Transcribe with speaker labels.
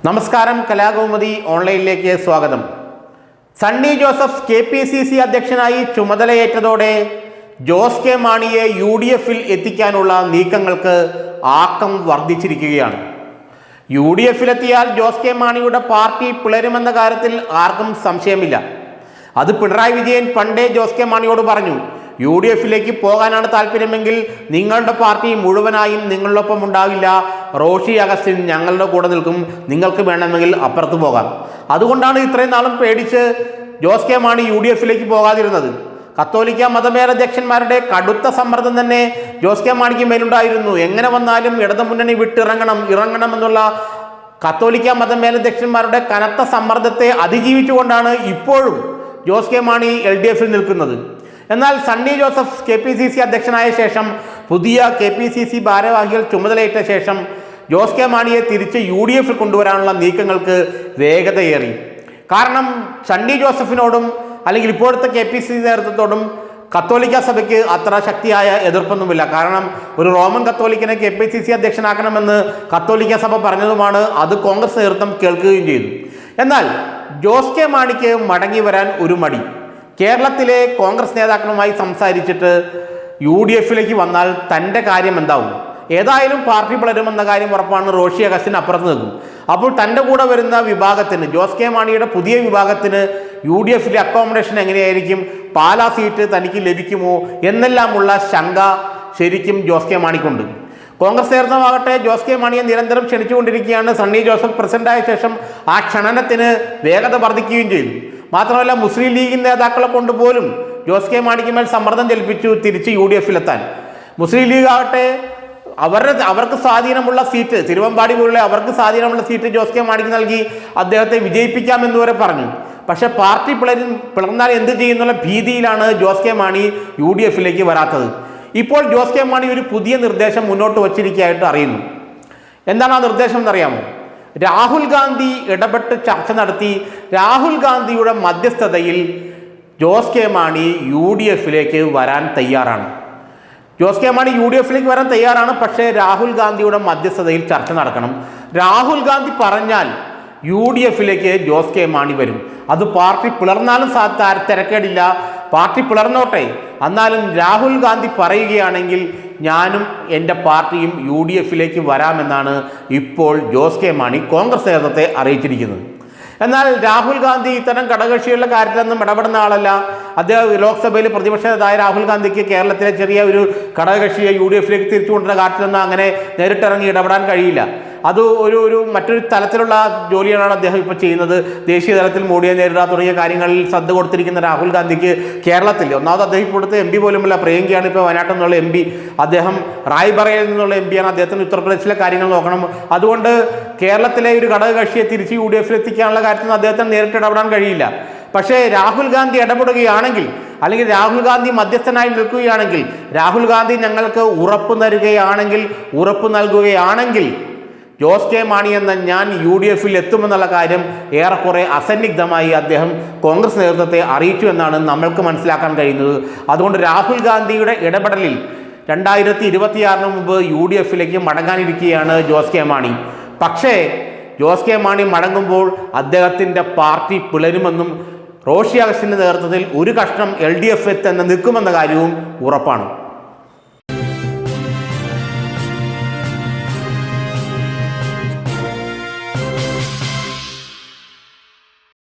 Speaker 1: നമസ്കാരം, കലാകൗമുദി ഓൺലൈനിലേക്ക് സ്വാഗതം. സണ്ണി ജോസഫ് KPCC അധ്യക്ഷനായി ചുമതലയേറ്റതോടെ ജോസ് കെ മാണിയെ UDF-ൽ എത്തിക്കാനുള്ള നീക്കങ്ങൾക്ക് ആക്കം വർദ്ധിച്ചിരിക്കുകയാണ്. UDF-ലെത്തിയാൽ ജോസ് കെ മാണിയുടെ പാർട്ടി പിളരുമെന്ന കാര്യത്തിൽ ആർക്കും സംശയമില്ല. അത് പിണറായി വിജയൻ പണ്ടേ ജോസ് കെ മാണിയോട് പറഞ്ഞു. UDF-ലേക്ക് പോകാനാണ് താല്പര്യമെങ്കിൽ നിങ്ങളുടെ പാർട്ടി മുഴുവനായും നിങ്ങളൊപ്പം ഉണ്ടാവില്ല. റോഷി അഗസ്റ്റിൻ ഞങ്ങളുടെ കൂടെ നിൽക്കും, നിങ്ങൾക്ക് വേണമെങ്കിൽ അപ്പുറത്ത് പോകാം. അതുകൊണ്ടാണ് ഇത്രയും നാളും പേടിച്ച് ജോസ് കെ മാണി UDF-ലേക്ക് പോകാതിരുന്നത്. കത്തോലിക്ക മതമേലധ്യക്ഷന്മാരുടെ കടുത്ത സമ്മർദ്ദം തന്നെ ജോസ് കെ മാണിക്ക് മേലുണ്ടായിരുന്നു. എങ്ങനെ വന്നാലും ഇടതുമുന്നണി ഇറങ്ങണം എന്നുള്ള കത്തോലിക്ക മതമേലധ്യക്ഷന്മാരുടെ കനത്ത സമ്മർദ്ദത്തെ അതിജീവിച്ചുകൊണ്ടാണ് ഇപ്പോഴും ജോസ് കെ മാണി LDF-ൽ നിൽക്കുന്നത്. എന്നാൽ സണ്ണി ജോസഫ് KPCC അധ്യക്ഷനായ ശേഷം, പുതിയ KPCC ഭാരവാഹികൾ ചുമതലയേറ്റ ശേഷം ജോസ് കെ മാണിയെ തിരിച്ച് UDF-ൽ കൊണ്ടുവരാനുള്ള നീക്കങ്ങൾക്ക് വേഗതയേറി. കാരണം സണ്ണി ജോസഫിനോടും അല്ലെങ്കിൽ ഇപ്പോഴത്തെ KPCC നേതൃത്വത്തോടും കത്തോലിക്ക സഭയ്ക്ക് അത്ര ശക്തിയായ എതിർപ്പൊന്നുമില്ല. കാരണം ഒരു റോമൻ കത്തോലിക്കനെ KPCC അധ്യക്ഷനാക്കണമെന്ന് കത്തോലിക്ക സഭ പറഞ്ഞതുമാണ്. അത് കോൺഗ്രസ് നേതൃത്വം കേൾക്കുകയും ചെയ്തു. എന്നാൽ ജോസ് കെ മാണിക്ക് മടങ്ങി വരാൻ ഒരു മടി. കേരളത്തിലെ കോൺഗ്രസ് നേതാക്കളുമായി സംസാരിച്ചിട്ട് UDF-ലേക്ക് വന്നാൽ തൻ്റെ കാര്യം എന്താവും? ഏതായാലും പാർട്ടി പിളരുമെന്ന കാര്യം ഉറപ്പാണ്. റോഷി അഗസ്റ്റിൻ അപ്പുറത്ത് നിൽക്കും. അപ്പോൾ തൻ്റെ കൂടെ വരുന്ന വിഭാഗത്തിന്, ജോസ് കെ മാണിയുടെ പുതിയ വിഭാഗത്തിന് UDF-ലെ അക്കോമഡേഷൻ എങ്ങനെയായിരിക്കും, പാലാ സീറ്റ് തനിക്ക് ലഭിക്കുമോ എന്നെല്ലാമുള്ള ശങ്ക ശരിക്കും ജോസ് കെ മാണിക്കുണ്ട്. കോൺഗ്രസ് നേതൃത്വമാകട്ടെ ജോസ് കെ മാണിയെ നിരന്തരം ക്ഷണിച്ചുകൊണ്ടിരിക്കുകയാണ്. സണ്ണി ജോസഫ് പ്രസിഡന്റായ ശേഷം ആ ക്ഷണനത്തിന് വേഗത വർദ്ധിക്കുകയും ചെയ്തു. മാത്രമല്ല, മുസ്ലിം ലീഗ് നേതാക്കളെ കൊണ്ടുപോലും ജോസ് കെ മാണിക്ക് മേൽ സമ്മർദ്ദം ചെലുപ്പിച്ചു തിരിച്ച് UDF-ലെത്താൻ. മുസ്ലിം ലീഗ് ആകട്ടെ അവർക്ക് സ്വാധീനമുള്ള സീറ്റ്, തിരുവമ്പാടി പോലുള്ള അവർക്ക് സ്വാധീനമുള്ള സീറ്റ് ജോസ് കെ മാണിക്ക് നൽകി അദ്ദേഹത്തെ വിജയിപ്പിക്കാമെന്ന് വരെ പറഞ്ഞു. പക്ഷെ പാർട്ടി പിളർന്നാൽ എന്ത് ചെയ്യുന്നുള്ള ഭീതിയിലാണ് ജോസ് കെ മാണി UDF-ലേക്ക് വരാത്തത്. ഇപ്പോൾ ജോസ് കെ മാണി ഒരു പുതിയ നിർദ്ദേശം മുന്നോട്ട് വച്ചിരിക്കുകയായിട്ട് അറിയുന്നു. എന്താണ് ആ നിർദ്ദേശം എന്നറിയാമോ? രാഹുൽ ഗാന്ധി ഇടപെട്ട് ചർച്ച നടത്തി രാഹുൽ ഗാന്ധിയുടെ മധ്യസ്ഥതയിൽ ജോസ് കെ മാണി UDF-ലേക്ക് വരാൻ തയ്യാറാണ്. ജോസ് കെ മാണി UDF-ലേക്ക് വരാൻ തയ്യാറാണ്. പക്ഷേ രാഹുൽ ഗാന്ധിയുടെ മധ്യസ്ഥതയിൽ ചർച്ച നടക്കണം. രാഹുൽ ഗാന്ധി പറഞ്ഞാൽ UDF-ലേക്ക് ജോസ് കെ മാണി വരും. അത് പാർട്ടി പിളർന്നാലും തിരക്കേടില്ല, പാർട്ടി പിളർന്നോട്ടെ. എന്നാലും രാഹുൽ ഗാന്ധി പറയുകയാണെങ്കിൽ ഞാനും എൻ്റെ പാർട്ടിയും UDF-ലേക്ക് വരാമെന്നാണ് ഇപ്പോൾ ജോസ് കെ മാണി കോൺഗ്രസ് നേതൃത്വത്തെ അറിയിച്ചിരിക്കുന്നത്. എന്നാൽ രാഹുൽ ഗാന്ധി ഇത്തരം ഘടകകക്ഷികളുടെ കാര്യത്തിലൊന്നും ഇടപെടുന്ന ആളല്ല. അദ്ദേഹം ലോക്സഭയിൽ പ്രതിപക്ഷ നേതാവായ രാഹുൽ ഗാന്ധിക്ക് കേരളത്തിലെ ചെറിയ ഒരു ഘടകകക്ഷിയെ UDF-ലേക്ക് തിരിച്ചു കൊണ്ടുവരുന്ന കാര്യത്തിലൊന്നും അങ്ങനെ നേരിട്ടിറങ്ങി ഇടപെടാൻ കഴിയില്ല. അത് മറ്റൊരു തലത്തിലുള്ള ജോലിയാണ് അദ്ദേഹം ഇപ്പോൾ ചെയ്യുന്നത്. ദേശീയ തലത്തിൽ മോഡിയെ നേരിടുക തുടങ്ങിയ കാര്യങ്ങളിൽ ശ്രദ്ധ കൊടുത്തിരിക്കുന്ന രാഹുൽ ഗാന്ധിക്ക് കേരളത്തിൽ ഒന്നാമത് അദ്ദേഹം ഇപ്പോഴത്തെ MP പോലുമല്ല, പ്രിയങ്കയാണ് ഇപ്പോൾ വയനാട്ടിൽ നിന്നുള്ള MP. അദ്ദേഹം റായ്ബറയിൽ നിന്നുള്ള MP ആണ്. അദ്ദേഹത്തിന് ഉത്തർപ്രദേശിലെ കാര്യങ്ങൾ നോക്കണം. അതുകൊണ്ട് കേരളത്തിലെ ഒരു ഘടകകക്ഷിയെ തിരിച്ച് UDF-ൽ എത്തിക്കാനുള്ള കാര്യത്തിൽ അദ്ദേഹത്തിന് നേരിട്ട് ഇടപെടാൻ കഴിയില്ല. പക്ഷേ രാഹുൽ ഗാന്ധി ഇടപെടുകയാണെങ്കിൽ, അല്ലെങ്കിൽ രാഹുൽ ഗാന്ധി മധ്യസ്ഥനായി നിൽക്കുകയാണെങ്കിൽ, രാഹുൽ ഗാന്ധി ഞങ്ങൾക്ക് ഉറപ്പ് നൽകുകയാണെങ്കിൽ ജോസ് കെ മാണി എന്ന ഞാൻ UDF-ൽ എത്തുമെന്നുള്ള കാര്യം ഏറെക്കുറെ അസന്നിഗ്ധമായി അദ്ദേഹം കോൺഗ്രസ് നേതൃത്വത്തെ അറിയിച്ചു എന്നാണ് നമ്മൾക്ക് മനസ്സിലാക്കാൻ കഴിയുന്നത്. അതുകൊണ്ട് രാഹുൽ ഗാന്ധിയുടെ ഇടപെടലിൽ 2026 മുമ്പ് UDF-ലേക്ക് മടങ്ങാനിരിക്കുകയാണ് ജോസ് കെ മാണി. പക്ഷേ ജോസ് കെ മാണി മടങ്ങുമ്പോൾ അദ്ദേഹത്തിൻ്റെ പാർട്ടി പിളരുമെന്നും റോഷി അഗസ്റ്റിൻ്റെ നേതൃത്വത്തിൽ ഒരു കഷ്ണം LDF തന്നെ നിൽക്കുമെന്ന കാര്യവും ഉറപ്പാണ്.